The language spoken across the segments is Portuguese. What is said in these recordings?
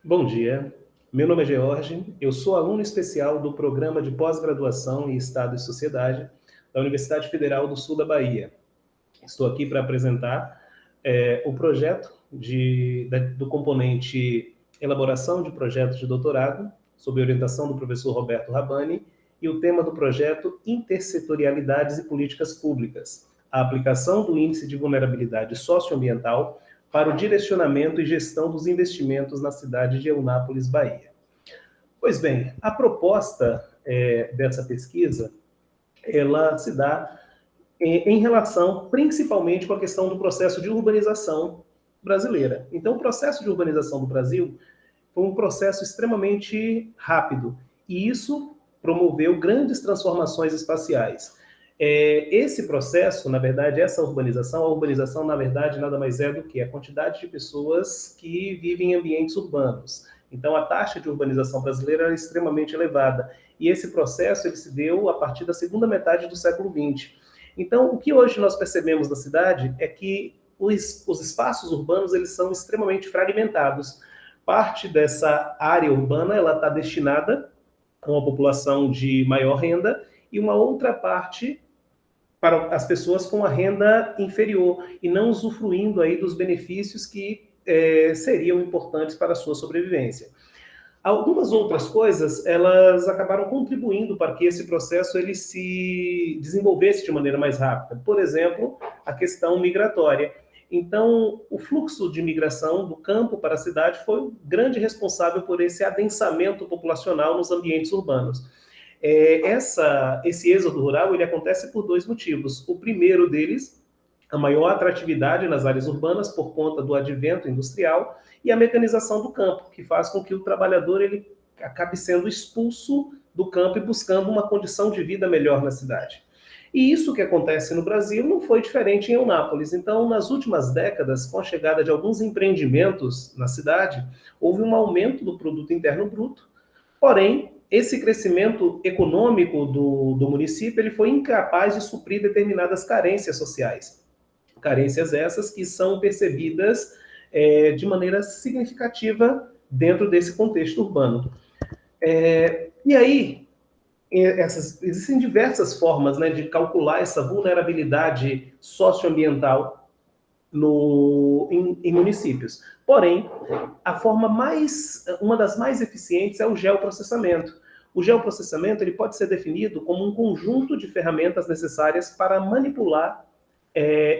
Bom dia, meu nome é George, eu sou aluno especial do Programa de Pós-Graduação em Estado e Sociedade da Universidade Federal do Sul da Bahia. Estou aqui para apresentar o projeto do componente Elaboração de Projetos de Doutorado, sob orientação do professor Roberto Rabani, e o tema do projeto Intersetorialidades e Políticas Públicas, a aplicação do Índice de Vulnerabilidade Socioambiental para o direcionamento e gestão dos investimentos na cidade de Eunápolis, Bahia. Pois bem, a proposta dessa pesquisa, ela se dá em relação principalmente com a questão do processo de urbanização brasileira. Então, o processo de urbanização do Brasil foi um processo extremamente rápido, e isso promoveu grandes transformações espaciais. Esse processo, na verdade, a urbanização, na verdade, nada mais é do que a quantidade de pessoas que vivem em ambientes urbanos. Então, a taxa de urbanização brasileira é extremamente elevada, e esse processo ele se deu a partir da segunda metade do século XX. Então, o que hoje nós percebemos na cidade é que os espaços urbanos eles são extremamente fragmentados. Parte dessa área urbana ela está destinada a uma população de maior renda e uma outra parte para as pessoas com a renda inferior e não usufruindo aí dos benefícios que seriam importantes para a sua sobrevivência. Algumas outras coisas, elas acabaram contribuindo para que esse processo ele se desenvolvesse de maneira mais rápida. Por exemplo, a questão migratória. Então, o fluxo de migração do campo para a cidade foi o grande responsável por esse adensamento populacional nos ambientes urbanos. Esse êxodo rural ele acontece por dois motivos. O primeiro deles, a maior atratividade nas áreas urbanas por conta do advento industrial e a mecanização do campo, que faz com que o trabalhador ele acabe sendo expulso do campo e buscando uma condição de vida melhor na cidade. E isso que acontece no Brasil não foi diferente em Eunápolis. Então, nas últimas décadas, com a chegada de alguns empreendimentos na cidade, houve um aumento do produto interno bruto, porém, esse crescimento econômico do município ele foi incapaz de suprir determinadas carências sociais. Carências essas que são percebidas de maneira significativa dentro desse contexto urbano. E aí, existem diversas formas, né, de calcular essa vulnerabilidade socioambiental em municípios. Porém, uma das mais eficientes é o geoprocessamento. O geoprocessamento ele pode ser definido como um conjunto de ferramentas necessárias para manipular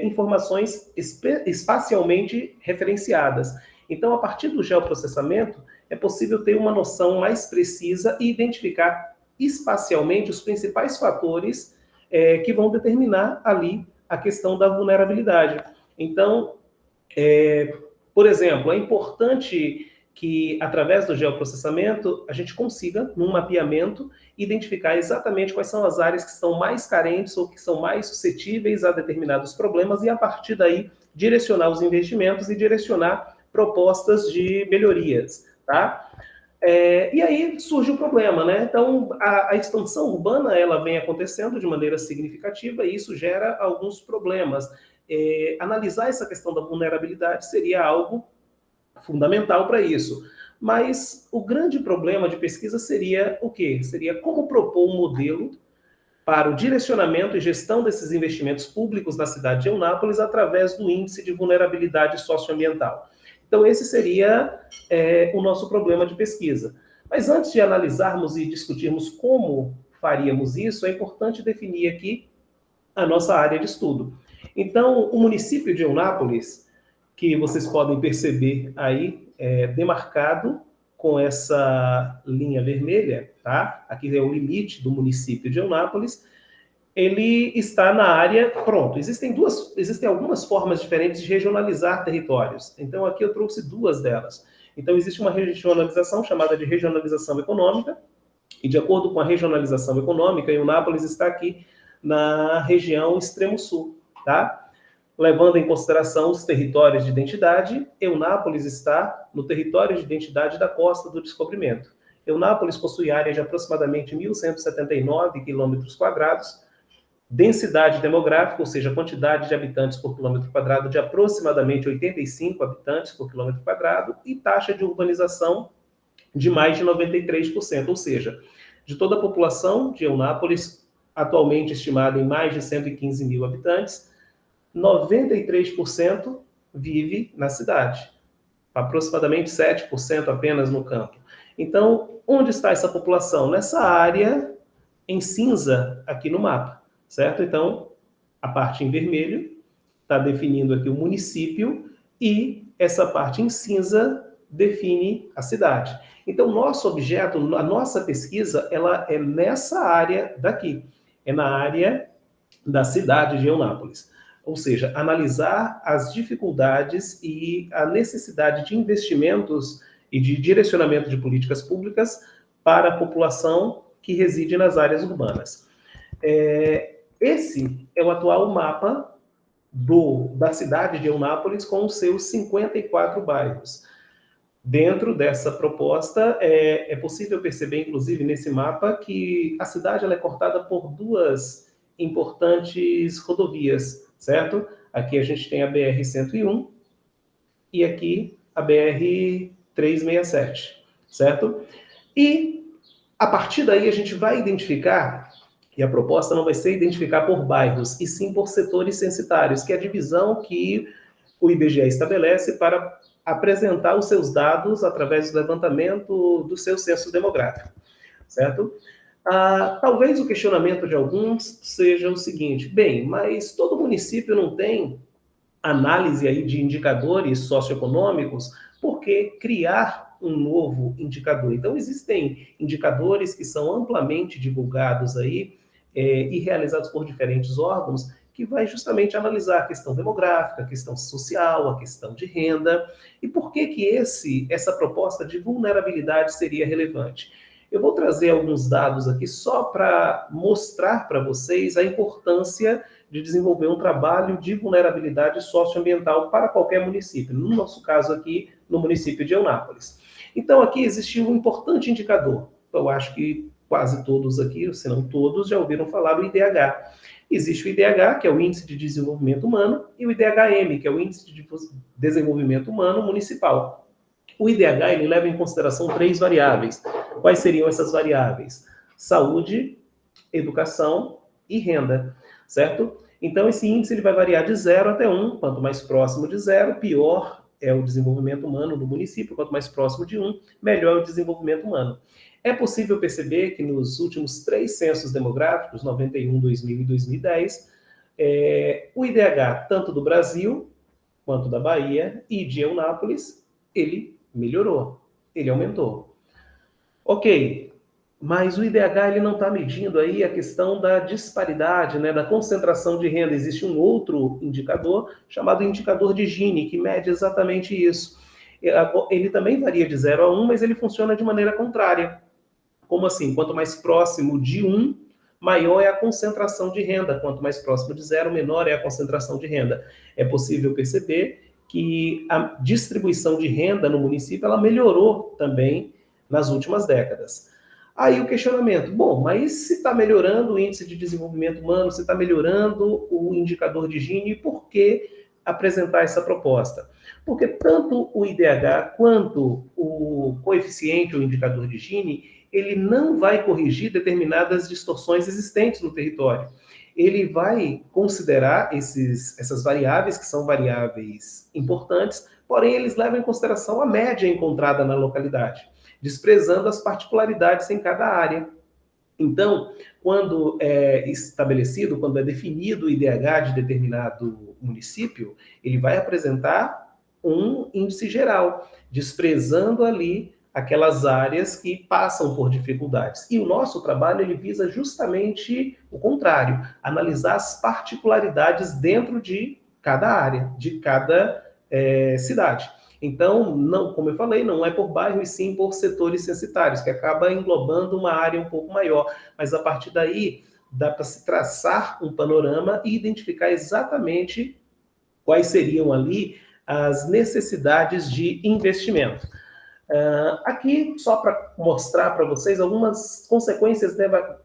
informações espacialmente referenciadas. Então, a partir do geoprocessamento, é possível ter uma noção mais precisa e identificar espacialmente os principais fatores que vão determinar ali a questão da vulnerabilidade. Então, por exemplo, é importante que, através do geoprocessamento, a gente consiga, num mapeamento, identificar exatamente quais são as áreas que estão mais carentes ou que são mais suscetíveis a determinados problemas e, a partir daí, direcionar os investimentos e direcionar propostas de melhorias, tá? E aí surge o problema, né? Então, a expansão urbana, ela vem acontecendo de maneira significativa e isso gera alguns problemas. Analisar essa questão da vulnerabilidade seria algo fundamental para isso. Mas o grande problema de pesquisa seria o quê? Seria como propor um modelo para o direcionamento e gestão desses investimentos públicos na cidade de Eunápolis através do Índice de Vulnerabilidade Socioambiental. Então, esse seria o nosso problema de pesquisa. Mas antes de analisarmos e discutirmos como faríamos isso, é importante definir aqui a nossa área de estudo. Então, o município de Eunápolis, que vocês podem perceber aí, demarcado com essa linha vermelha, tá? Aqui é o limite do município de Eunápolis. Ele está na área, pronto, existem algumas formas diferentes de regionalizar territórios. Então, aqui eu trouxe duas delas. Então, existe uma regionalização chamada de regionalização econômica, e de acordo com a regionalização econômica, Eunápolis está aqui na região extremo sul, tá? Levando em consideração os territórios de identidade, Eunápolis está no território de identidade da Costa do Descobrimento. Eunápolis possui área de aproximadamente 1.179 quilômetros quadrados, densidade demográfica, ou seja, a quantidade de habitantes por quilômetro quadrado de aproximadamente 85 habitantes por quilômetro quadrado, e taxa de urbanização de mais de 93%, ou seja, de toda a população de Eunápolis, atualmente estimada em mais de 115 mil habitantes, 93% vive na cidade, aproximadamente 7% apenas no campo. Então, onde está essa população? Nessa área em cinza aqui no mapa, certo? Então, a parte em vermelho está definindo aqui o município e essa parte em cinza define a cidade. Então, nosso objeto, a nossa pesquisa, ela é nessa área daqui, é na área da cidade de Eunápolis. Ou seja, analisar as dificuldades e a necessidade de investimentos e de direcionamento de políticas públicas para a população que reside nas áreas urbanas. Esse é o atual mapa da cidade de Eunápolis com os seus 54 bairros. Dentro dessa proposta, é possível perceber, inclusive, nesse mapa, que a cidade ela é cortada por duas importantes rodovias, certo? Aqui a gente tem a BR-101 e aqui a BR-367, certo? E, a partir daí, a gente vai identificar, e a proposta não vai ser identificar por bairros, e sim por setores censitários, que é a divisão que o IBGE estabelece para apresentar os seus dados através do levantamento do seu censo demográfico, certo? Talvez o questionamento de alguns seja o seguinte: bem, mas todo município não tem análise aí de indicadores socioeconômicos, por que criar um novo indicador? Então, existem indicadores que são amplamente divulgados aí e realizados por diferentes órgãos, que vai justamente analisar a questão demográfica, a questão social, a questão de renda, e por que essa proposta de vulnerabilidade seria relevante. Eu vou trazer alguns dados aqui só para mostrar para vocês a importância de desenvolver um trabalho de vulnerabilidade socioambiental para qualquer município, no nosso caso aqui, no município de Eunápolis. Então, aqui existe um importante indicador, eu acho que quase todos aqui, se não todos, já ouviram falar do IDH. Existe o IDH, que é o Índice de Desenvolvimento Humano, e o IDHM, que é o Índice de Desenvolvimento Humano Municipal. O IDH ele leva em consideração 3 variáveis. Quais seriam essas variáveis? Saúde, educação e renda, certo? Então, esse índice ele vai variar de 0 até 1. Quanto mais próximo de 0, pior é o desenvolvimento humano no município. Quanto mais próximo de 1, melhor é o desenvolvimento humano. É possível perceber que nos últimos 3 censos demográficos, 91, 2000 e 2010, o IDH, tanto do Brasil, quanto da Bahia e de Eunápolis, ele melhorou, ele aumentou. Ok, mas o IDH ele não está medindo aí a questão da disparidade, né, da concentração de renda. Existe um outro indicador chamado indicador de Gini, que mede exatamente isso. Ele também varia de 0 a 1, mas ele funciona de maneira contrária. Como assim? Quanto mais próximo de 1, maior é a concentração de renda. Quanto mais próximo de 0, menor é a concentração de renda. É possível perceber que a distribuição de renda no município ela melhorou também nas últimas décadas. Aí o questionamento: bom, mas se está melhorando o índice de desenvolvimento humano, se está melhorando o indicador de Gini, por que apresentar essa proposta? Porque tanto o IDH quanto o coeficiente, o indicador de Gini, ele não vai corrigir determinadas distorções existentes no território. Ele vai considerar essas variáveis, que são variáveis importantes, porém eles levam em consideração a média encontrada na localidade, desprezando as particularidades em cada área. Então, quando é estabelecido, quando é definido o IDH de determinado município, ele vai apresentar um índice geral, desprezando ali aquelas áreas que passam por dificuldades. E o nosso trabalho ele visa justamente o contrário, analisar as particularidades dentro de cada área, de cada cidade. Então, não, como eu falei, não é por bairro e sim por setores censitários, que acaba englobando uma área um pouco maior. Mas a partir daí, dá para se traçar um panorama e identificar exatamente quais seriam ali as necessidades de investimento. Aqui, só para mostrar para vocês algumas consequências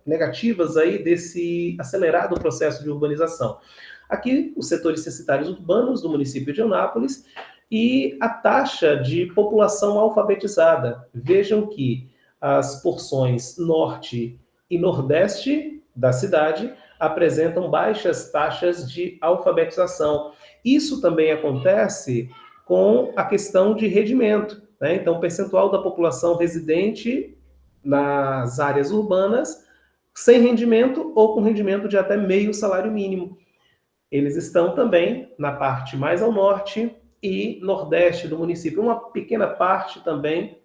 negativas aí desse acelerado processo de urbanização. Aqui, os setores censitários urbanos do município de Eunápolis e a taxa de população alfabetizada. Vejam que as porções norte e nordeste da cidade apresentam baixas taxas de alfabetização. Isso também acontece com a questão de rendimento, né? Então, o percentual da população residente nas áreas urbanas sem rendimento ou com rendimento de até meio salário mínimo. Eles estão também na parte mais ao norte e nordeste do município, uma pequena parte também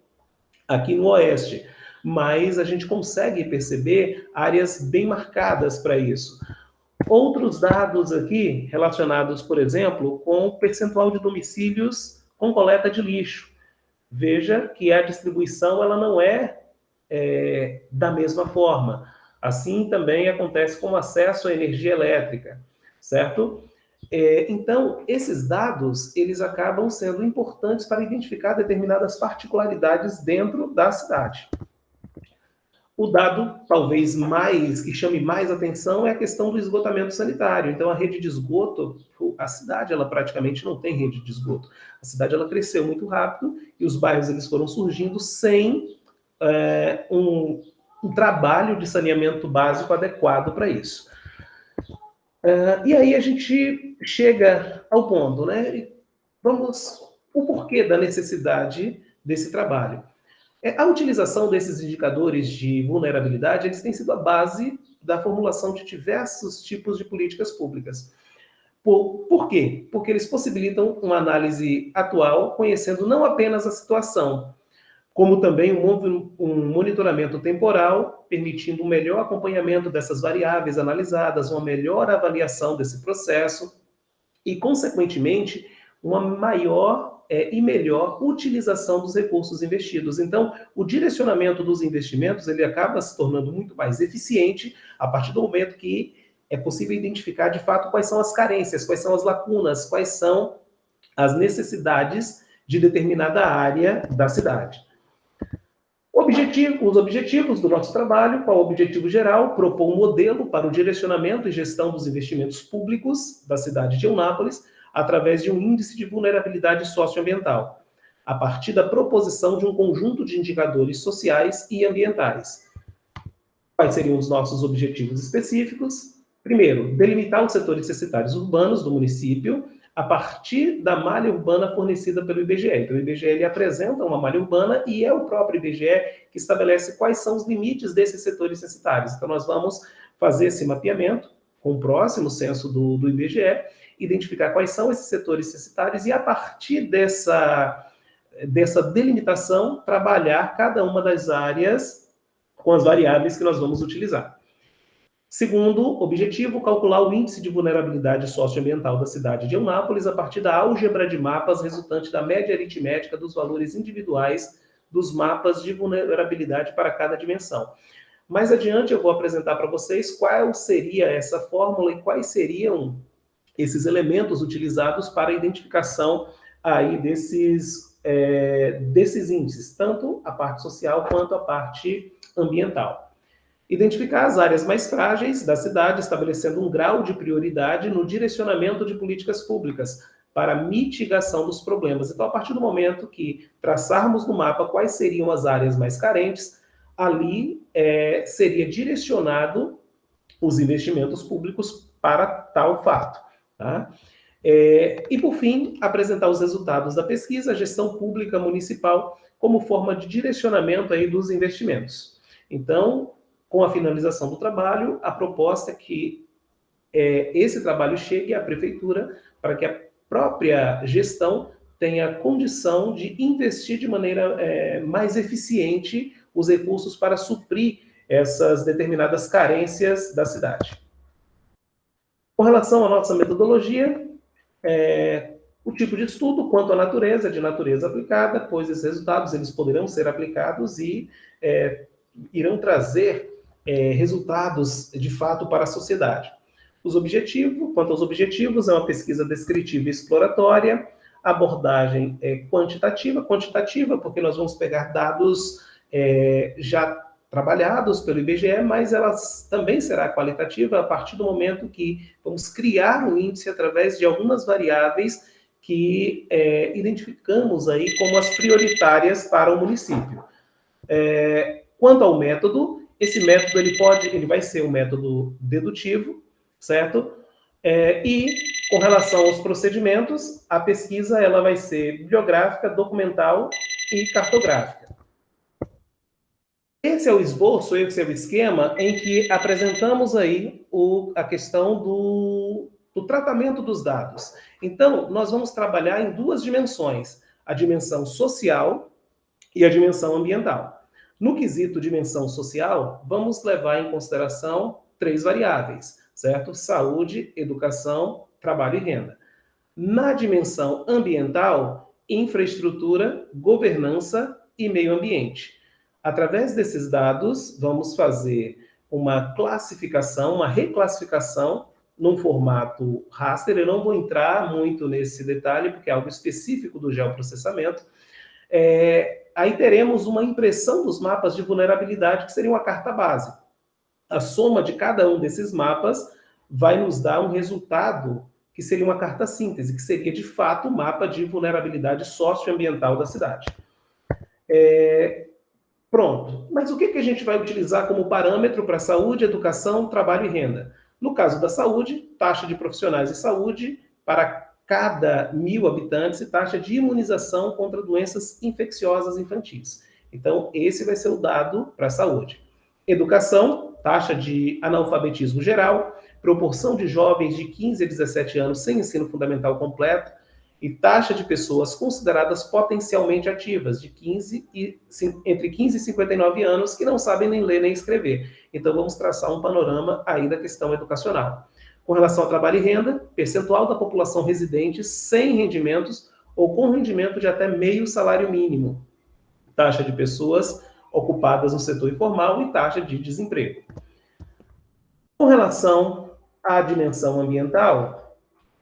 aqui no oeste, mas a gente consegue perceber áreas bem marcadas para isso. Outros dados aqui relacionados, por exemplo, com o percentual de domicílios com coleta de lixo. Veja que a distribuição ela não é da mesma forma. Assim também acontece com o acesso à energia elétrica, certo? Então, esses dados, eles acabam sendo importantes para identificar determinadas particularidades dentro da cidade. O dado, talvez mais, que chame mais atenção, é a questão do esgotamento sanitário. Então, a rede de esgoto, a cidade, ela praticamente não tem rede de esgoto. A cidade, ela cresceu muito rápido e os bairros, eles foram surgindo sem um trabalho de saneamento básico adequado para isso. E aí a gente chega ao ponto, né? O porquê da necessidade desse trabalho. A utilização desses indicadores de vulnerabilidade, eles têm sido a base da formulação de diversos tipos de políticas públicas. Por quê? Porque eles possibilitam uma análise atual, conhecendo não apenas a situação, como também um monitoramento temporal, permitindo um melhor acompanhamento dessas variáveis analisadas, uma melhor avaliação desse processo e, consequentemente, uma maior e melhor utilização dos recursos investidos. Então, o direcionamento dos investimentos ele acaba se tornando muito mais eficiente a partir do momento que é possível identificar, de fato, quais são as carências, quais são as lacunas, quais são as necessidades de determinada área da cidade. Os objetivos do nosso trabalho, qual o objetivo geral? Propor um modelo para o direcionamento e gestão dos investimentos públicos da cidade de Eunápolis, através de um índice de vulnerabilidade socioambiental, a partir da proposição de um conjunto de indicadores sociais e ambientais. Quais seriam os nossos objetivos específicos? Primeiro, delimitar os setores censitários urbanos do município a partir da malha urbana fornecida pelo IBGE. Então, o IBGE ele apresenta uma malha urbana e é o próprio IBGE que estabelece quais são os limites desses setores censitários. Então, nós vamos fazer esse mapeamento com o próximo censo do IBGE, identificar quais são esses setores censitários e, a partir dessa delimitação, trabalhar cada uma das áreas com as variáveis que nós vamos utilizar. Segundo objetivo, calcular o índice de vulnerabilidade socioambiental da cidade de Eunápolis a partir da álgebra de mapas resultante da média aritmética dos valores individuais dos mapas de vulnerabilidade para cada dimensão. Mais adiante eu vou apresentar para vocês qual seria essa fórmula e quais seriam esses elementos utilizados para a identificação aí desses índices, tanto a parte social quanto a parte ambiental. Identificar as áreas mais frágeis da cidade, estabelecendo um grau de prioridade no direcionamento de políticas públicas para a mitigação dos problemas. Então, a partir do momento que traçarmos no mapa quais seriam as áreas mais carentes, ali seria direcionado os investimentos públicos para tal fato. Tá? E, por fim, apresentar os resultados da pesquisa, gestão pública municipal, como forma de direcionamento aí dos investimentos. Então, com a finalização do trabalho, a proposta é que esse trabalho chegue à prefeitura para que a própria gestão tenha condição de investir de maneira mais eficiente os recursos para suprir essas determinadas carências da cidade. Com relação à nossa metodologia, o tipo de estudo quanto à natureza, de natureza aplicada, pois esses resultados eles poderão ser aplicados e irão trazer resultados de fato para a sociedade. Quanto aos objetivos, é uma pesquisa descritiva e exploratória, Abordagem quantitativa, porque nós vamos pegar dados já trabalhados pelo IBGE, mas ela também será qualitativa a partir do momento que vamos criar um índice através de algumas variáveis que identificamos aí como as prioritárias para o município. Quanto ao método, esse método ele vai ser um método dedutivo, certo? E com relação aos procedimentos, a pesquisa ela vai ser bibliográfica, documental e cartográfica. Esse é o esboço, esse é o esquema em que apresentamos aí a questão do tratamento dos dados. Então, nós vamos trabalhar em duas dimensões, a dimensão social e a dimensão ambiental. No quesito dimensão social, vamos levar em consideração 3 variáveis, certo? Saúde, educação, trabalho e renda. Na dimensão ambiental, infraestrutura, governança e meio ambiente. Através desses dados, vamos fazer uma classificação, uma reclassificação num formato raster. Eu não vou entrar muito nesse detalhe, porque é algo específico do geoprocessamento. Aí teremos uma impressão dos mapas de vulnerabilidade, que seria uma carta base. A soma de cada um desses mapas vai nos dar um resultado que seria uma carta síntese, que seria, de fato, o mapa de vulnerabilidade socioambiental da cidade. Pronto. Mas o que a gente vai utilizar como parâmetro para saúde, educação, trabalho e renda? No caso da saúde, taxa de profissionais de saúde para cada 1.000 habitantes e taxa de imunização contra doenças infecciosas infantis. Então, esse vai ser o dado para a saúde. Educação, taxa de analfabetismo geral, proporção de jovens de 15 a 17 anos sem ensino fundamental completo e taxa de pessoas consideradas potencialmente ativas, entre 15 e 59 anos, que não sabem nem ler nem escrever. Então, vamos traçar um panorama aí da questão educacional. Com relação ao trabalho e renda, percentual da população residente sem rendimentos ou com rendimento de até meio salário mínimo, taxa de pessoas ocupadas no setor informal e taxa de desemprego. Com relação à dimensão ambiental,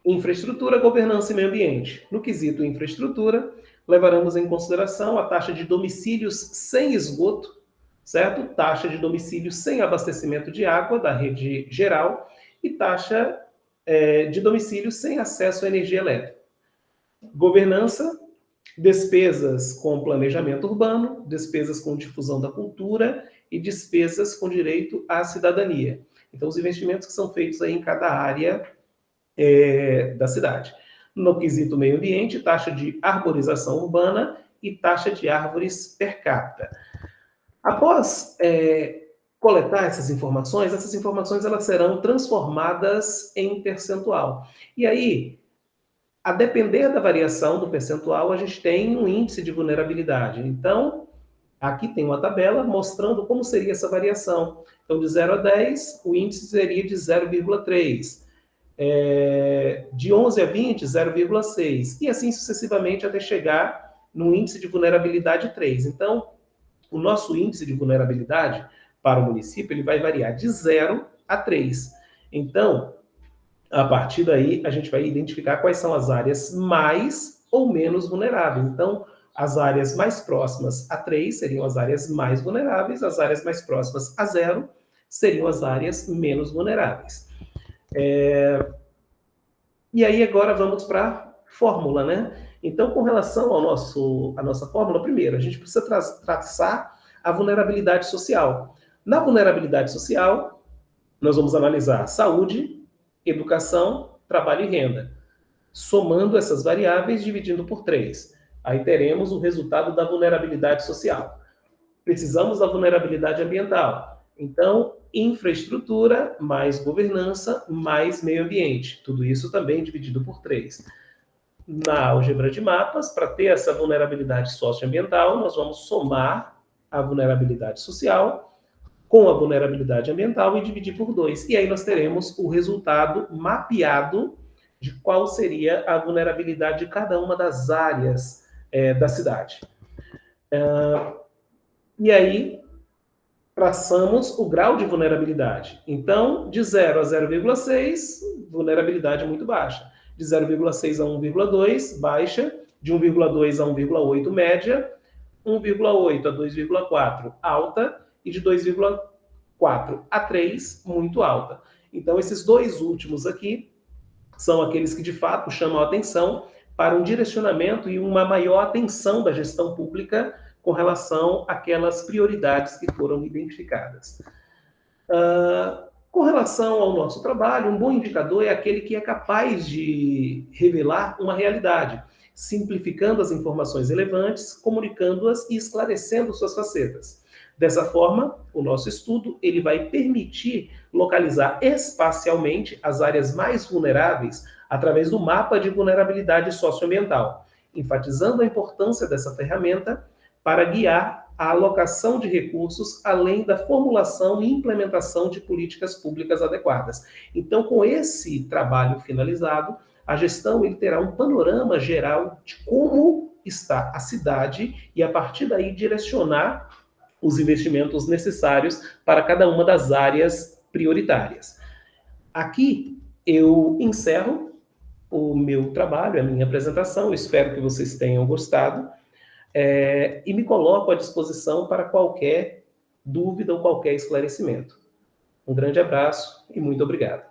infraestrutura, governança e meio ambiente. No quesito infraestrutura, levaremos em consideração a taxa de domicílios sem esgoto, certo? Taxa de domicílios sem abastecimento de água da rede geral e taxa de domicílios sem acesso à energia elétrica. Governança, despesas com planejamento urbano, despesas com difusão da cultura e despesas com direito à cidadania. Então, os investimentos que são feitos aí em cada área da cidade. No quesito meio ambiente, taxa de arborização urbana e taxa de árvores per capita. Após coletar essas informações elas serão transformadas em percentual. E aí, a depender da variação do percentual, a gente tem um índice de vulnerabilidade. Então, aqui tem uma tabela mostrando como seria essa variação. Então, de 0 a 10, o índice seria de 0,3. De 11 a 20, 0,6. E assim sucessivamente até chegar no índice de vulnerabilidade 3. Então, o nosso índice de vulnerabilidade para o município ele vai variar de 0 a 3. Então, a partir daí, a gente vai identificar quais são as áreas mais ou menos vulneráveis. Então, as áreas mais próximas a 3 seriam as áreas mais vulneráveis, as áreas mais próximas a 0 seriam as áreas menos vulneráveis. E aí, agora vamos para a fórmula, né? Então, com relação à nossa fórmula, primeiro, a gente precisa traçar a vulnerabilidade social. Na vulnerabilidade social, nós vamos analisar saúde, educação, trabalho e renda. Somando essas variáveis, dividindo por 3. Aí teremos o resultado da vulnerabilidade social. Precisamos da vulnerabilidade ambiental. Então, infraestrutura, mais governança, mais meio ambiente. Tudo isso também dividido por 3. Na álgebra de mapas, para ter essa vulnerabilidade socioambiental, nós vamos somar a vulnerabilidade social com a vulnerabilidade ambiental e dividir por 2. E aí nós teremos o resultado mapeado de qual seria a vulnerabilidade de cada uma das áreas da cidade. E aí, traçamos o grau de vulnerabilidade. Então, de 0 a 0,6, vulnerabilidade muito baixa. de 0,6 a 1,2, baixa, de 1,2 a 1,8, média, 1,8 a 2,4, alta, e de 2,4 a 3, muito alta. Então, esses dois últimos aqui são aqueles que, de fato, chamam a atenção para um direcionamento e uma maior atenção da gestão pública com relação àquelas prioridades que foram identificadas. Com relação ao nosso trabalho, um bom indicador é aquele que é capaz de revelar uma realidade, simplificando as informações relevantes, comunicando-as e esclarecendo suas facetas. Dessa forma, o nosso estudo ele vai permitir localizar espacialmente as áreas mais vulneráveis através do mapa de vulnerabilidade socioambiental, enfatizando a importância dessa ferramenta para guiar a alocação de recursos, além da formulação e implementação de políticas públicas adequadas. Então, com esse trabalho finalizado, a gestão ele terá um panorama geral de como está a cidade e, a partir daí, direcionar os investimentos necessários para cada uma das áreas prioritárias. Aqui eu encerro o meu trabalho, a minha apresentação. Espero que vocês tenham gostado. E me coloco à disposição para qualquer dúvida ou qualquer esclarecimento. Um grande abraço e muito obrigado.